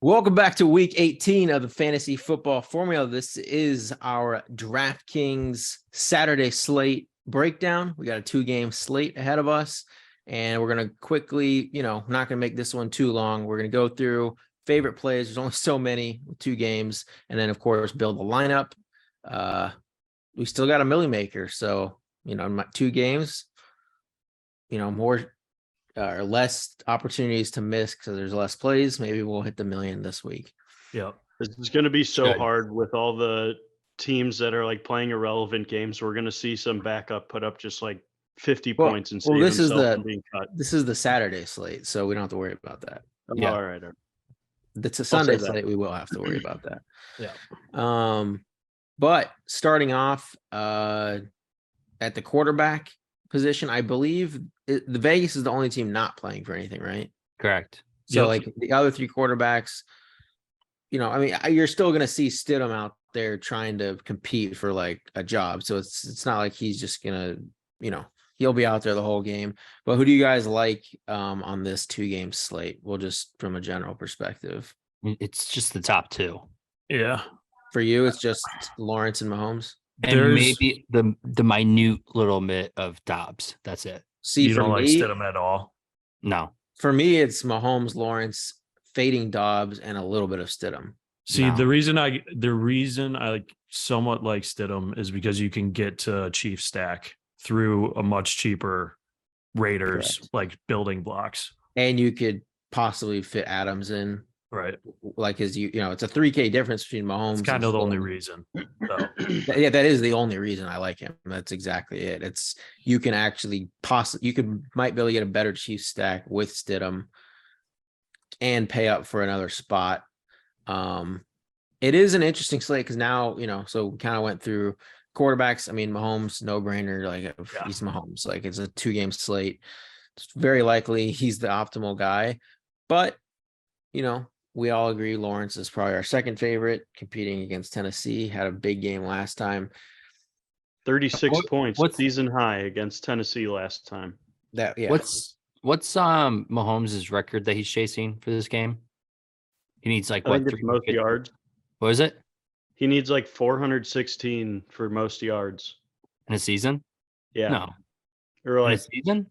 Welcome back to week 18 of the Fantasy Football Formula. This is our DraftKings Saturday slate breakdown. We got a 2-game slate ahead of us, and we're going to quickly, not going to make this one too long. We're going to go through favorite plays. There's only so many with 2 games, and then, of course, build the lineup. We still got a milli maker, so, in my 2 games, more or less opportunities to miss because there's less plays. Maybe we'll hit the million this week. Yeah, it's going to be so hard with all the teams that are like playing irrelevant games. We're going to see some backup put up just like 50 points and save themselves from being cut. This is the Saturday slate, so we don't have to worry about that. Yeah. All right. It's a Sunday slate. We will have to worry about that. Yeah. But starting off at the quarterback position, I believe the Vegas is the only team not playing for anything, right? Correct. So like the other 3 quarterbacks, you're still going to see Stidham out there trying to compete for like a job. So it's not like he's just going to, he'll be out there the whole game. But who do you guys like on this 2-game slate? Well, just from a general perspective. It's just the top 2. Yeah. For you, it's just Lawrence and Mahomes? And maybe the minute little bit of Dobbs. That's it. See, you don't like Stidham at all? No. For me, it's Mahomes, Lawrence, fading Dobbs, and a little bit of Stidham. See, the reason I like somewhat like Stidham is because you can get to Chief stack through a much cheaper Raiders like building blocks, and you could possibly fit Adams in. Right. Like it's a $3K difference between Mahomes. It's kind of the only reason. Yeah, that is the only reason I like him. That's exactly it. It's you can actually might be able to get a better Chiefs stack with Stidham and pay up for another spot. It is an interesting slate because now, so we kind of went through quarterbacks. I mean, Mahomes, no brainer. Like he's Mahomes. Like it's a 2-game slate. It's very likely he's the optimal guy, but we all agree Lawrence is probably our second favorite, competing against Tennessee. Had a big game last time. 36 points, season high against Tennessee last time. What's Mahomes' record that he's chasing for this game? He needs like what? Most yards. What is it? He needs like 416 for most yards in a season. Yeah. No. Or like in a season,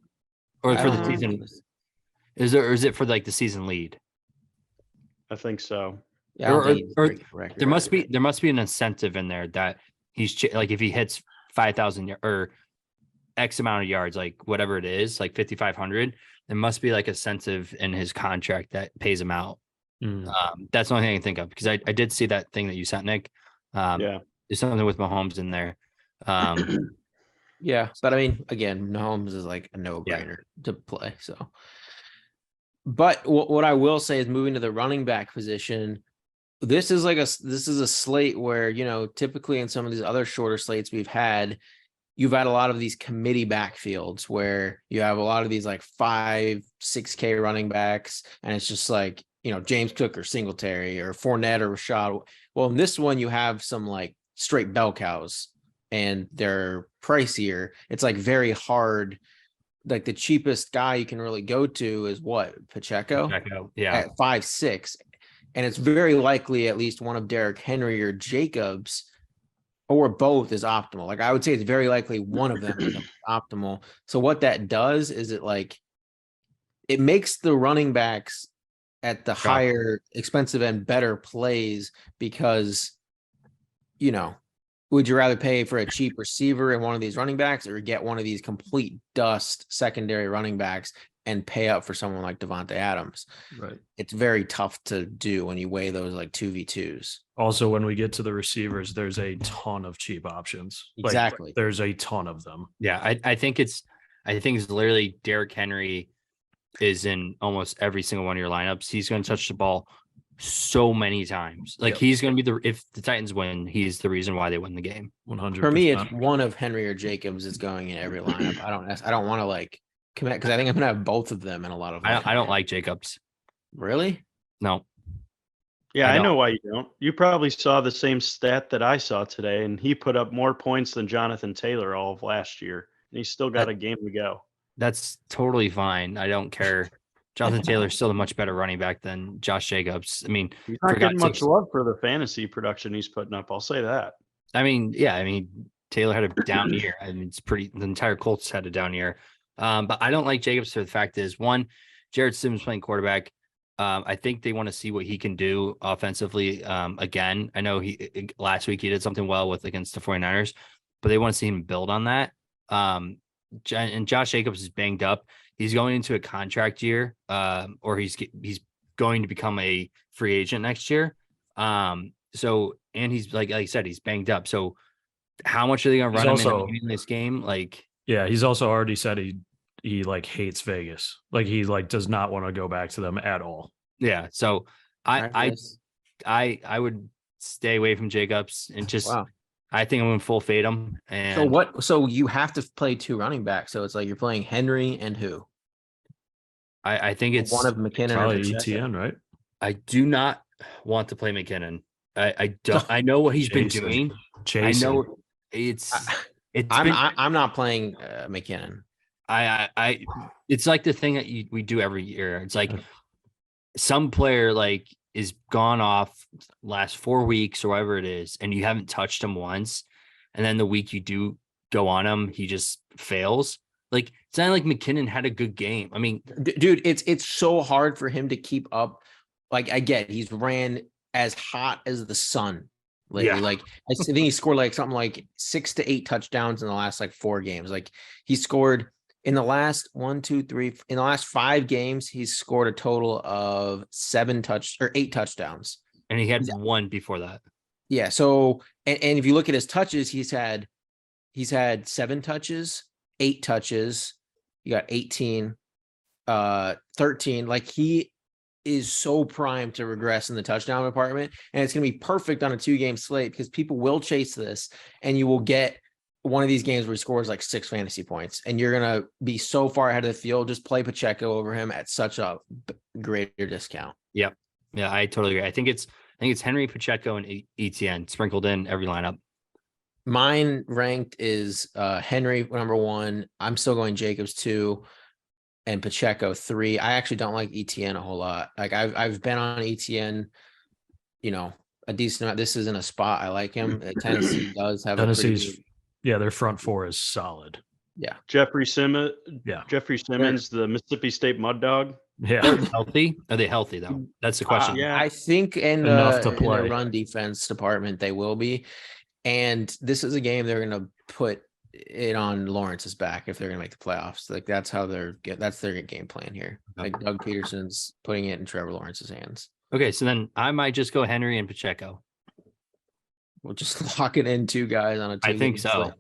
or for the season? Is it for like the season lead? I think so. Yeah, or there must be an incentive in there that he's like if he hits 5,000 or X amount of yards, like whatever it is, like 5,500, there must be like a incentive in his contract that pays him out. That's the only thing I can think of because I did see that thing that you sent, Nick. There's something with Mahomes in there. Yeah, but I mean, again, Mahomes is like a no-brainer to play. So. But what I will say is moving to the running back position, this is a slate where, typically in some of these other shorter slates you've had a lot of these committee backfields where you have a lot of these like 5-6K running backs. And it's just like, James Cook or Singletary or Fournette or Rashad. Well, in this one, you have some like straight bell cows and they're pricier. It's like very hard. Like the cheapest guy you can really go to is what? Pacheco? At 5.6. And it's very likely at least one of Derrick Henry or Jacobs or both is optimal. Like I would say it's very likely one of them is optimal. So what that does is it makes the running backs at the higher expensive end better plays because, would you rather pay for a cheap receiver in one of these running backs or get one of these complete dust secondary running backs and pay up for someone like Devontae Adams? Right. It's very tough to do when you weigh those like 2v2s. Also, when we get to the receivers, there's a ton of cheap options. Exactly. Like, there's a ton of them. Yeah. I think it's literally Derrick Henry is in almost every single one of your lineups. He's going to touch the ball so many times. Like he's going to be if the Titans win, he's the reason why they win the game. 100%. For me, it's one of Henry or Jacobs is going in every lineup. I don't want to like commit because I think I'm going to have both of them in a lot of I don't like Jacobs. Really? No. Yeah, I know why you don't. You probably saw the same stat that I saw today, and he put up more points than Jonathan Taylor all of last year, and he's still got a game to go. That's totally fine. I don't care. Jonathan Taylor's still a much better running back than Josh Jacobs. I mean, he's not getting much love for the fantasy production he's putting up. I'll say that. I mean, yeah, Taylor had a down year. The entire Colts had a down year. But I don't like Jacobs for the fact is, one, Jared Simmons playing quarterback. I think they want to see what he can do offensively again. I know last week he did something well against the 49ers, but they want to see him build on that. And Josh Jacobs is banged up. He's going into a contract year, or he's going to become a free agent next year. So, and he's like I said, he's banged up. So how much are they going to run him in this game? Yeah, he's also already said he like hates Vegas. Like he does not want to go back to them at all. Yeah. So I would stay away from Jacobs and just, I think I'm going to full fade him. And so you have to play 2 running backs. So it's like you're playing Henry and who? I think it's one of McKinnon. Probably ETN, right? I do not want to play McKinnon. I don't. I know what he's been doing. I know I'm not playing McKinnon. It's like the thing that we do every year. It's like some player is gone off last 4 weeks or whatever it is, and you haven't touched him once, and then the week you do go on him, he just fails. It's not like McKinnon had a good game. I mean, dude, it's so hard for him to keep up. I get he's ran as hot as the sun lately. Yeah. I think he scored something 6 to 8 touchdowns in the last 4 games. He scored in the last 5 games, he's scored a total of 8 touchdowns. And he had one before that. Yeah. So, and if you look at his touches, he's had 7 touches, 8 touches. You got 18, 13. He is so primed to regress in the touchdown department, and it's going to be perfect on a 2-game slate because people will chase this, and you will get one of these games where he scores 6 fantasy points, and you're going to be so far ahead of the field. Just play Pacheco over him at such a greater discount. Yep. Yeah, I totally agree. I think it's Henry, Pacheco, and ETN sprinkled in every lineup. Mine ranked is Henry number 1. I'm still going Jacobs 2. And Pacheco 3. I actually don't like ETN a whole lot. I've been on ETN, a decent amount. This isn't a spot I like him. Tennessee does have their front 4 is solid. Yeah. Jeffrey Simmons, the Mississippi State Mud Dog. Yeah. Healthy? Are they healthy though? That's the question. Yeah. I think in the run defense department they will be. And this is a game they're going to put it on Lawrence's back if they're going to make the playoffs. That's how that's their game plan here. Doug Peterson's putting it in Trevor Lawrence's hands. Okay, so then I might just go Henry and Pacheco. We'll just lock it in 2 guys on a 2. I think so. Slate.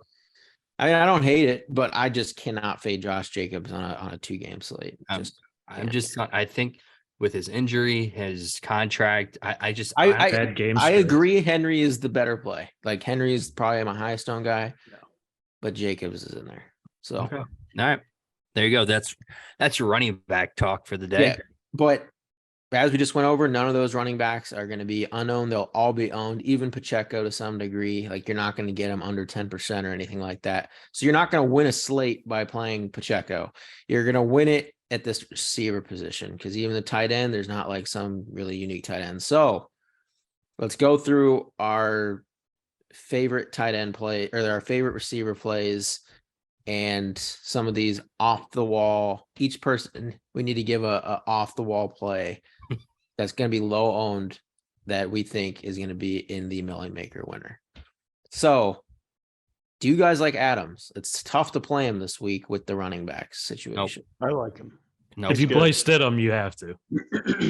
I mean, I don't hate it, but I just cannot fade Josh Jacobs on a 2-game slate. I think with his injury, his contract, I agree. Henry is the better play. Henry is probably my highest owned guy. No. But Jacobs is in there. So okay. All right. There you go. That's your running back talk for the day. Yeah, but as we just went over, none of those running backs are going to be unowned. They'll all be owned, even Pacheco to some degree. You're not going to get him under 10% or anything like that. So you're not going to win a slate by playing Pacheco. You're going to win it at this receiver position because even the tight end, there's not some really unique tight end. So let's go through our favorite tight end play or our favorite receiver plays and some of these off the wall. Each person, we need to give a off the wall play that's going to be low owned that we think is going to be in the Million Maker winner. So do you guys like Adams? It's tough to play him this week with the running back situation. Nope. I like him. No, if you play Stidham, you have to.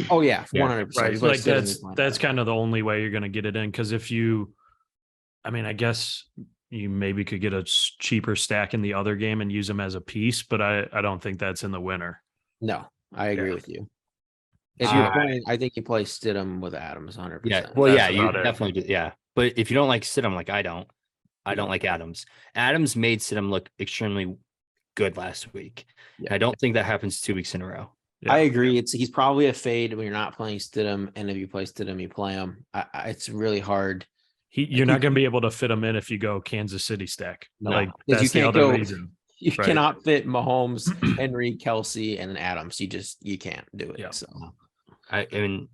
Oh yeah, 100%. Right. That's kind of the only way you're going to get it in. Because I guess you maybe could get a cheaper stack in the other game and use them as a piece, but I don't think that's in the winner. No, I agree with you. If you're playing, I think you play Stidham with Adams 100%. Yeah, well, you definitely do. Yeah, but if you don't like Stidham, I don't like Adams. Adams made Stidham look extremely good last week. Yeah. I don't think that happens 2 weeks in a row. Yeah. I agree. He's probably a fade when you're not playing Stidham, and if you play Stidham, you play him. It's really hard. You're not going to be able to fit him in if you go Kansas City stack. No, that's the other reason. You cannot fit Mahomes, Henry, Kelsey, and Adams. You can't do it. Yeah. So I mean,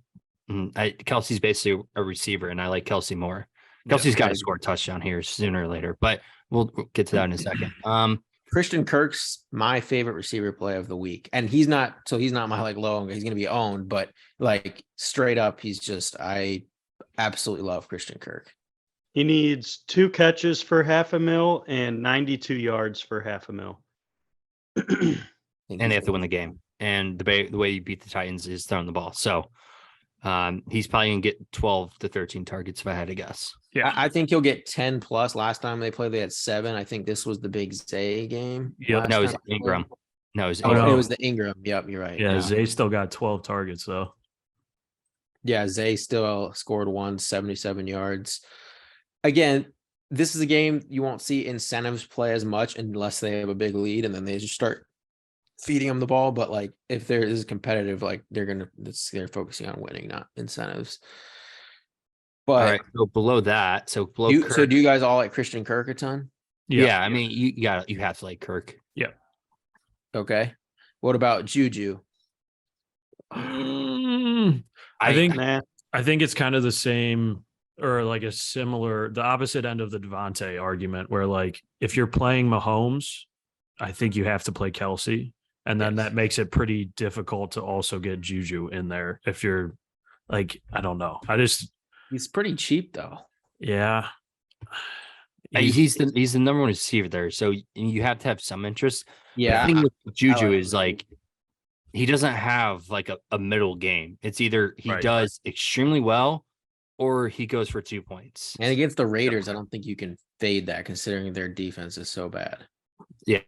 Kelsey's basically a receiver, and I like Kelsey more. Kelsey's got to score a touchdown here sooner or later, but we'll get to that in a second. Christian Kirk's my favorite receiver play of the week, and he's not my like low. He's going to be owned, but like straight up, I absolutely love Christian Kirk. He needs 2 catches for $500,000 and 92 yards for $500,000. And they have to win the game. And the way you beat the Titans is throwing the ball. So he's probably going to get 12 to 13 targets if I had to guess. Yeah, I think he'll get 10 plus. Last time they played, they had 7. I think this was the big Zay game. Yeah, no, it was Ingram. No, it was Ingram. It was the Ingram. Yep, you're right. Yeah, Zay still got 12 targets though. Yeah, Zay still scored 177 yards. Again, this is a game you won't see incentives play as much unless they have a big lead, and then they just start feeding them the ball. But like, if there is competitive, like they're focusing on winning, not incentives. But all right, so below that, so do you guys all like Christian Kirk a ton? Yeah, I mean, you have to like Kirk. Yeah. Okay. What about Juju? I think it's kind of the same, or like the opposite end of the Devontae argument, where like if you're playing Mahomes, I think you have to play Kelsey, and then that makes it pretty difficult to also get Juju in there if you're like, I don't know. He's pretty cheap though. Yeah. He's the number one receiver there, so you have to have some interest. Yeah. The thing with Juju is like he doesn't have like a middle game. It's either he does extremely well or he goes for 2 points. And against the Raiders, I don't think you can fade that considering their defense is so bad. Yeah.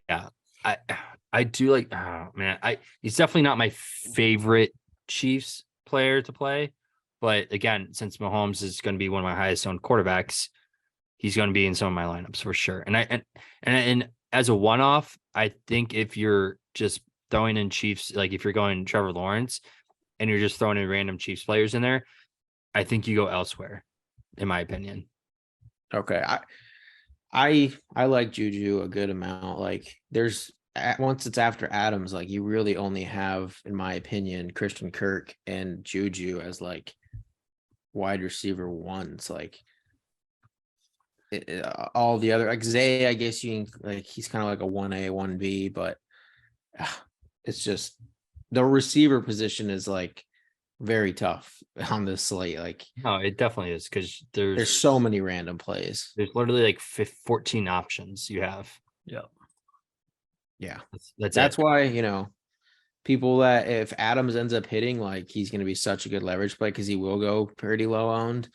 I do like, oh man, he's definitely not my favorite Chiefs player to play. But again, since Mahomes is going to be one of my highest owned quarterbacks, he's going to be in some of my lineups for sure. And as a one-off, I think if you're just throwing in Chiefs, like if you're going Trevor Lawrence and you're just throwing in random Chiefs players in there, I think you go elsewhere, in my opinion. Okay. I like Juju a good amount. Like once it's after Adams, like you really only have, in my opinion, Christian Kirk and Juju as like wide receiver ones. Like all the other, like Zay, I guess you can, like he's kind of like a 1A, 1B, but it's just the receiver position is like very tough on this slate. Like, no, it definitely is because there's so many random plays. There's literally like 14 options you have. Yeah, that's why people that if Adams ends up hitting, like he's going to be such a good leverage play because he will go pretty low owned,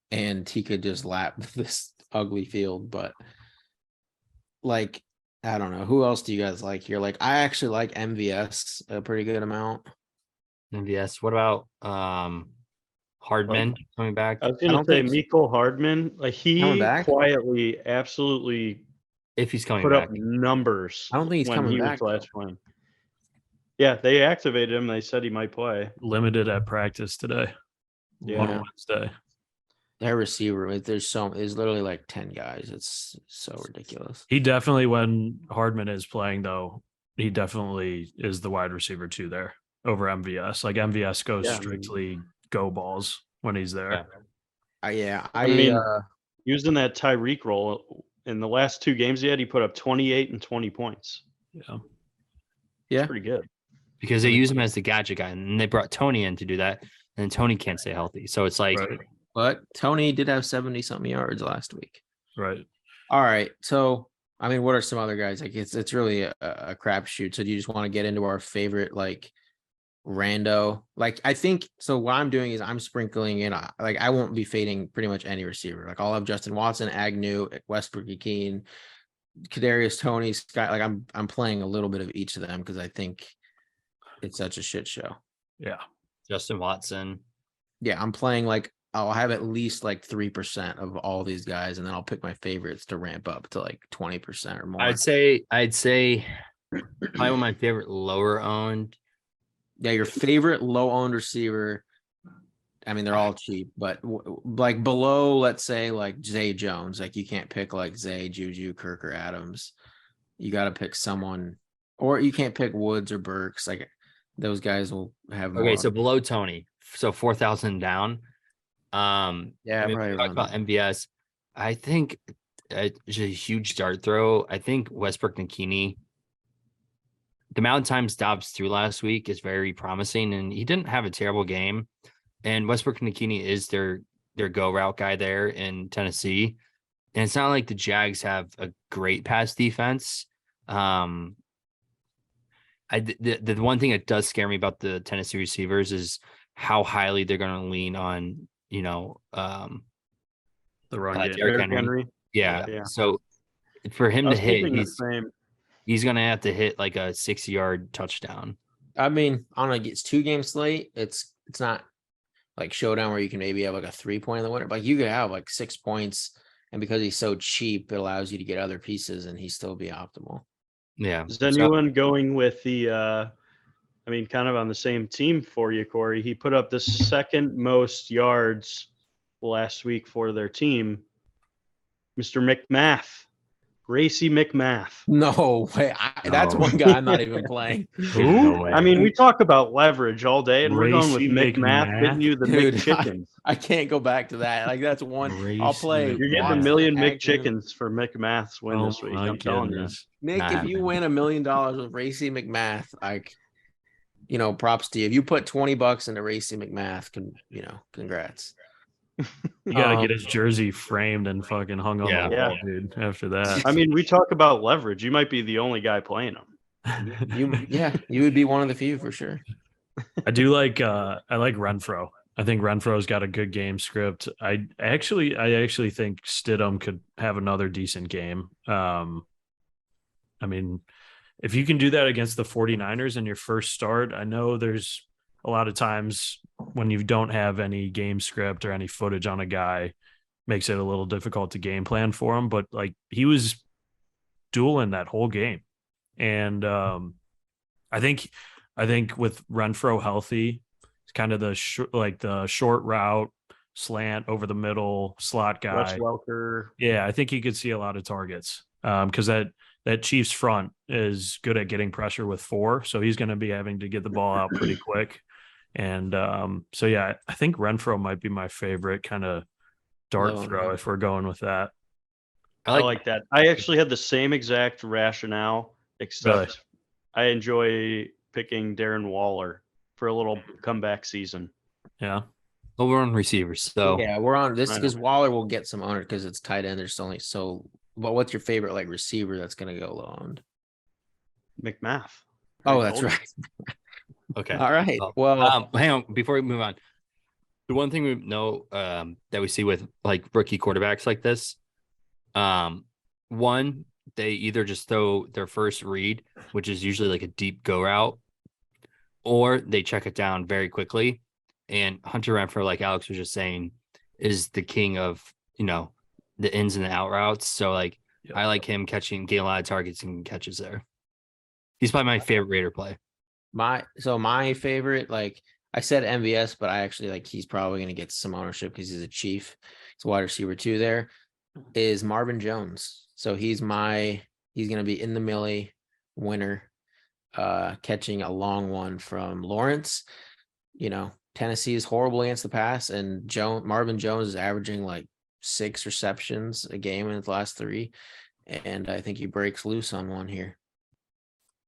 and he could just lap this ugly field. But like, I don't know, who else do you guys like here? Like, I actually like MVS a pretty good amount. MVS. What about Hardman coming back? I was going to say Mecole Hardman. Like he quietly, absolutely. If he's coming put back. up numbers. I don't think he's coming back. Last one. Yeah, they activated him. They said he might play. Limited at practice today. Yeah. On Wednesday. Their receiver, there's literally like 10 guys. It's so ridiculous. He definitely, when Hardman is playing though, he definitely is the wide receiver 2 there over MVS. Like MVS goes strictly go balls when he's there. I mean, using that Tyreek role in the last 2 games he put up 28 and 20 points. Yeah. That's pretty good. Because they use him as the gadget guy, and they brought Tony in to do that, and Tony can't stay healthy. So it's like, but Tony did have 70-something yards last week. Right. All right. So, I mean, what are some other guys? Like it's really a crapshoot. So do you just want to get into our favorite, like rando? Like, I think, so what I'm doing is I'm sprinkling in, like, I won't be fading pretty much any receiver. Like I'll have Justin Watson, Agnew, Westbrook-Ikhine, Kadarius Toney, Scott. Like I'm playing a little bit of each of them because I think it's such a shit show. Yeah. Justin Watson. Yeah, I'm playing like I'll have at least like 3% of all these guys, and then I'll pick my favorites to ramp up to like 20% or more. I'd say probably one of my favorite lower owned. Yeah, your favorite low owned receiver. I mean, they're all cheap, but like below, let's say like Zay Jones, like you can't pick like Zay, Juju, Kirk, or Adams. you got to pick someone, or you can't pick Woods or Burks. Like those guys will have more. Okay, so below Tony, so 4,000 down. Yeah, I mean, probably we talked around about there. MVS. I think it's a huge dart throw. I think Westbrook Nikini, the amount of times Dobbs threw last week is very promising, and he didn't have a terrible game. And Westbrook Nikini is their go route guy there in Tennessee. And it's not like the Jags have a great pass defense. The one thing that does scare me about the Tennessee receivers is how highly they're going to lean on, the run game. Derrick Henry. Yeah. Yeah. So for him I to was hit, thinking the same. he's going to have to hit like a 6-yard touchdown. I mean, on it's 2-game slate. It's not like showdown where you can maybe have like a 3-point in the winner. Like you could have like 6 points, and because he's so cheap, it allows you to get other pieces, and he still be optimal. Yeah. Is anyone going with the? I mean, kind of on the same team for you, Corey. He put up the second most yards last week for their team. Mr. McMath. Racy McMath. No way. That's one guy I'm not even playing. No way. I mean, we talk about leverage all day, and we're going with Racy McMath getting you the Dude, McChickens. I can't go back to that. Like that's one. I'll Racy play. You're getting a McMath. million Tag team. McChickens for McMath's win this week. I'm telling you. Nick, Nah, if you win $1 million with Racy McMath, like, props to you. If you put $20 into Racy McMath, congrats. You gotta get his jersey framed and fucking hung on the wall, dude. After that, I mean, we talk about leverage. You might be the only guy playing them. You would be one of the few for sure. I do like I like Renfro. I think Renfro's got a good game script. I actually think Stidham could have another decent game. I mean, if you can do that against the 49ers in your first start, I know there's a lot of times when you don't have any game script or any footage on a guy, makes it a little difficult to game plan for him. But like he was dueling that whole game. And I think with Renfro healthy, it's kind of the short route, slant over the middle, slot guy. Wes Welker. Yeah, I think he could see a lot of targets because that Chiefs front is good at getting pressure with 4, so he's going to be having to get the ball out pretty quick. And so yeah, I think Renfro might be my favorite kind of dart throw if we're going with that. I like that. I actually had the same exact rationale, except I enjoy picking Darren Waller for a little comeback season. Yeah. Well, we're on receivers, so yeah, we're on this because Waller will get some owner because it's tight end. There's only But what's your favorite receiver that's going to go low owned? McMath. Oh, that's right. Okay. All right. Well, hang on before we move on. The one thing we know that we see with like rookie quarterbacks like this, one, they either just throw their first read, which is usually like a deep go route, or they check it down very quickly. And Hunter Renfrow, like Alex was just saying, is the king of, the ins and the out routes. So I like him getting a lot of targets and catches there. He's probably my favorite Raider play. My favorite, I said MVS, but I actually he's probably going to get some ownership because he's a Chief. He's a wide receiver too. There is Marvin Jones. So he's going to be in the Millie winner, catching a long one from Lawrence. Tennessee is horrible against the pass, and Marvin Jones is averaging 6 receptions a game in his last 3. And I think he breaks loose on one here.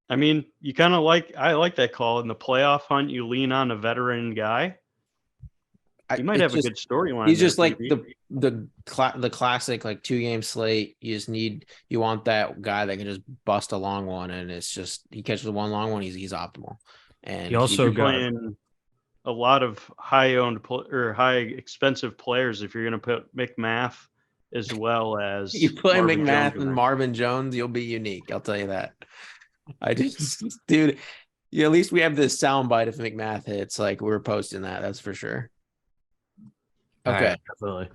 I mean, I like that call. In the playoff hunt, you lean on a veteran guy. He might have a good storyline. He's just the classic 2-game slate. You want that guy that can just bust a long one, and it's just he catches one long one, he's optimal. And he also playing a lot of high expensive players. If you're going to put McMath as well as you play McMath and Marvin Jones, you'll be unique. I'll tell you that. Dude, at least we have this soundbite if McMath hits. We're posting that. That's for sure. Okay. Right, definitely.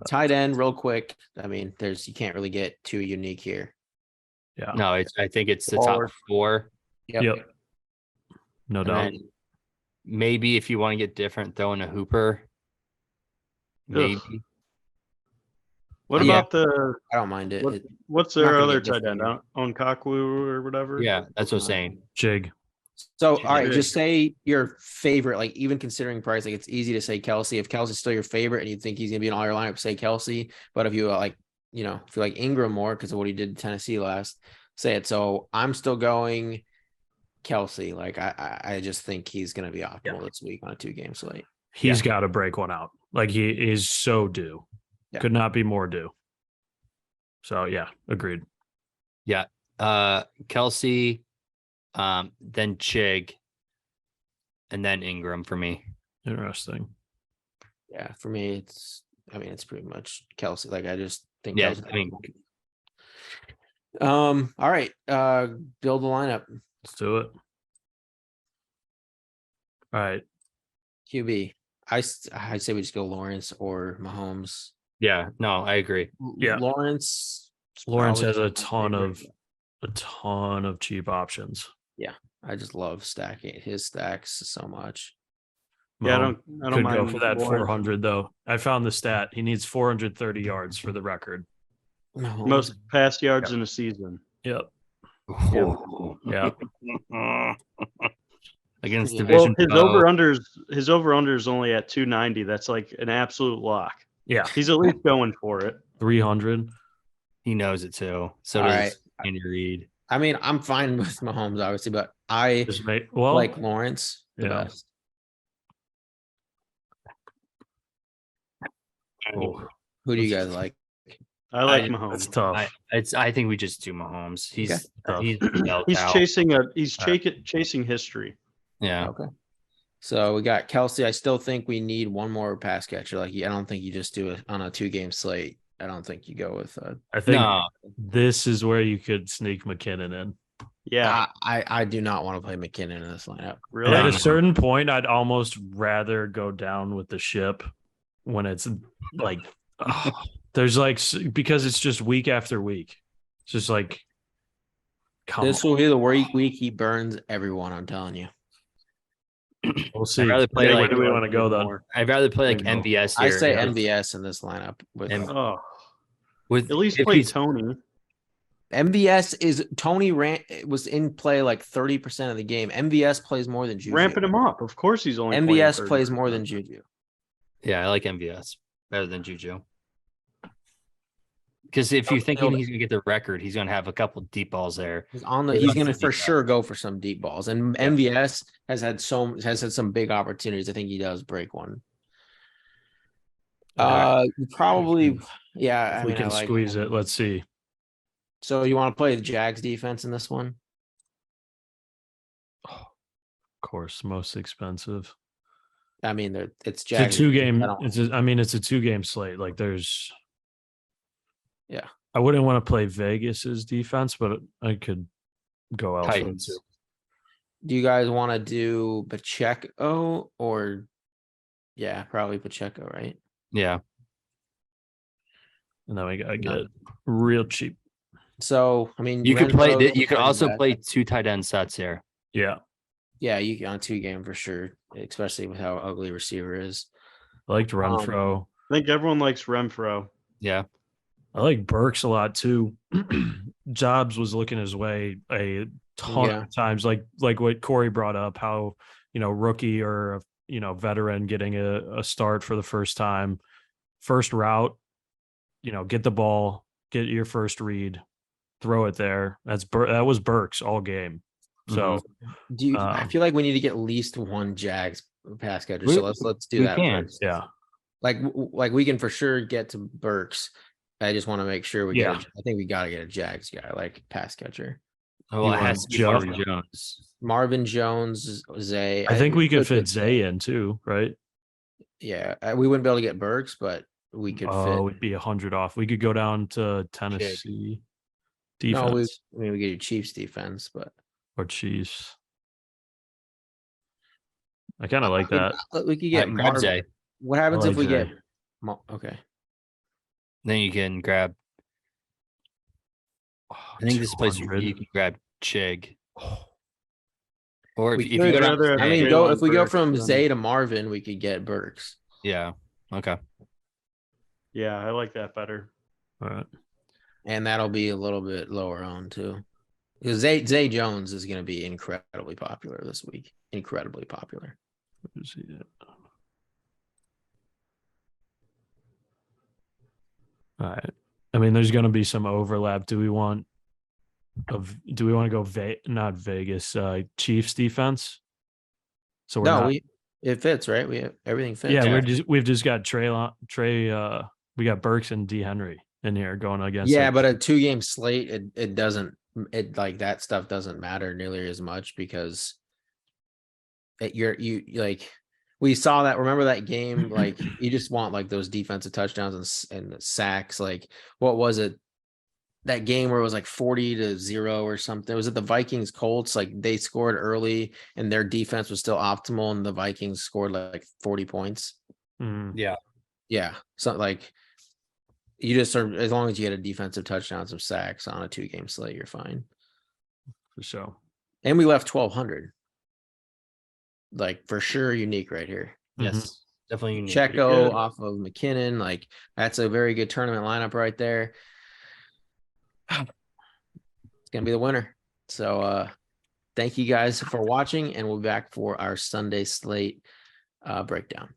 Tight end, real quick. I mean, you can't really get too unique here. Yeah. No, I think it's the top 4. Yep. No doubt. Maybe if you want to get different, throw in a Hooper. Maybe. Ugh. What Yeah. about the I don't mind it. what's I'm not their gonna other get tight end? defended. Onkaku or whatever? Yeah, that's what I'm saying. Jig. So, all right, Jig. just say your favorite, like even considering price, like it's easy to say Kelsey. If Kelsey's still your favorite and you think he's gonna be in all your lineup, say Kelsey. But if you if you like Ingram more because of what he did in Tennessee last, say it. So I'm still going Kelsey. Like I just think he's gonna be optimal this week on a 2-game slate. He's got to break one out. Like he is so due. Yeah. Could not be more due. So yeah, agreed. Yeah. Kelsey, then Chig, and then Ingram for me. Interesting. Yeah, for me, it's pretty much Kelsey. Like I just think Yeah, Kelsey. All right. Build the lineup. Let's do it. All right. QB. I say we just go Lawrence or Mahomes. Yeah, no, I agree. Yeah. Lawrence has a probably ton of cheap options. I just love stacking his stacks so much. Yeah, I Mahomes don't could mind go for that Lawrence. 400 though. I found the stat. He needs 430 yards for the record. Mahomes. Most pass yards in a season. Yep. Oh. Yeah. Against Yeah. division. Well, his over under is only at 290. That's like an absolute lock. Yeah. He's at least going for it. 300. He knows it too. So All does right. Andy Reid. I mean, I'm fine with Mahomes, obviously, but I Just make like Lawrence the yeah. best. Oh, Who do you guys like? I like that's Mahomes. tough. I think we just do Mahomes. He's Okay. He's Right. chasing history. Yeah. Okay. So we got Kelsey. I still think we need one more pass catcher. Like I don't think you just do it on a 2-game slate. I don't think you go with. I think No. this is where you could sneak McKinnon in. Yeah, I do not want to play McKinnon in this lineup. really. At a certain point, I'd almost rather go down with the ship when it's like there's like because it's just week after week. It's just like This will be the week he burns everyone. I'm telling you. We'll see. I'd rather play Where like do we want to go then? I'd rather play like There you go. MVS I here. say MVS in this lineup. With And- At least if play he's- Tony. MVS is Tony was in play like 30% of the game. MVS plays more than Juju. Ramping him up. Of course he's only MVS playing plays 30%. more than Juju. Yeah, I like MVS better than Juju. Because if you're thinking he's gonna get the record, he's gonna have a couple deep balls there. He's on the. He He's loves going to the for deep sure go for some deep balls. And MVS has had some big opportunities. I think he does break one. Probably, yeah. If we can squeeze it, let's see. So you want to play the Jags defense in this one? Of course, most expensive. I mean, it's It's Jags. a 2-game. I don't- It's a 2-game slate. Like there's. Yeah. I wouldn't want to play Vegas's defense, but I could go elsewhere Titans. too. Do you guys want to do Pacheco or? Yeah, probably Pacheco, right? Yeah. And then we gotta get real cheap. So I mean, You could play Renfro's you could running also back. play 2 tight end sets here. Yeah. Yeah, you can on 2-game for sure, especially with how ugly receiver is. I liked Renfro. I think everyone likes Renfro. Yeah. I like Burks a lot too. Jobs was looking his way a ton Yeah. of times, like what Corey brought up, how rookie or veteran getting a start for the first time, first route, get the ball, get your first read, throw it there. That was Burks all game. So Do you? I feel like we need to get at least one Jags pass catcher. So let's do we that. can. First. yeah, Like we can for sure get to Burks. I just want to make sure we Yeah. get. I think we got to get a Jags guy, like pass catcher. Oh, You it has to be want Marvin Jones. Marvin Jones, Zay. I think we could fit fit Zay in too, right? Yeah, we wouldn't be able to get Burks, but we could Oh, fit. it'd be 100 off. We could go down to Tennessee defense No, we get your Chiefs defense, but or Chiefs. I kind of like that. We could get Grab Marvin. Zay. What happens I if like we get? Zay. Okay. Then you can grab. I think this place 200. you can grab Chig. Or if, We if you could go down, rather- I mean, Jalen if we go Burks from than- Zay to Marvin, we could get Burks. yeah, okay. Yeah, I like that better. All right. And that'll be a little bit lower owned too. Because Zay Jones is going to be incredibly popular this week. Incredibly popular. Where's he at? All right. I mean, there's going to be some overlap. Do we want to go not Vegas, Chiefs defense? So it fits, right? We have everything fits. Yeah, we've just got Trey, we got Burks and D Henry in here going against. Yeah, but a 2-game slate, it doesn't like that stuff doesn't matter nearly as much because we saw that. Remember that game? Like you just want like those defensive touchdowns and sacks. Like what was it? That game where it was like 40-0 or something. Was it the Vikings Colts? Like they scored early and their defense was still optimal, and the Vikings scored like 40 points. Yeah. Yeah. So like you just are, as long as you get a defensive touchdown, some sacks on a 2-game slate, you're fine. For sure. And we left 1,200. Like for sure unique right here. Yes. Definitely unique. Checo off of McKinnon. Like that's a very good tournament lineup right there. It's gonna be the winner. So thank you guys for watching, and we'll be back for our Sunday slate breakdown.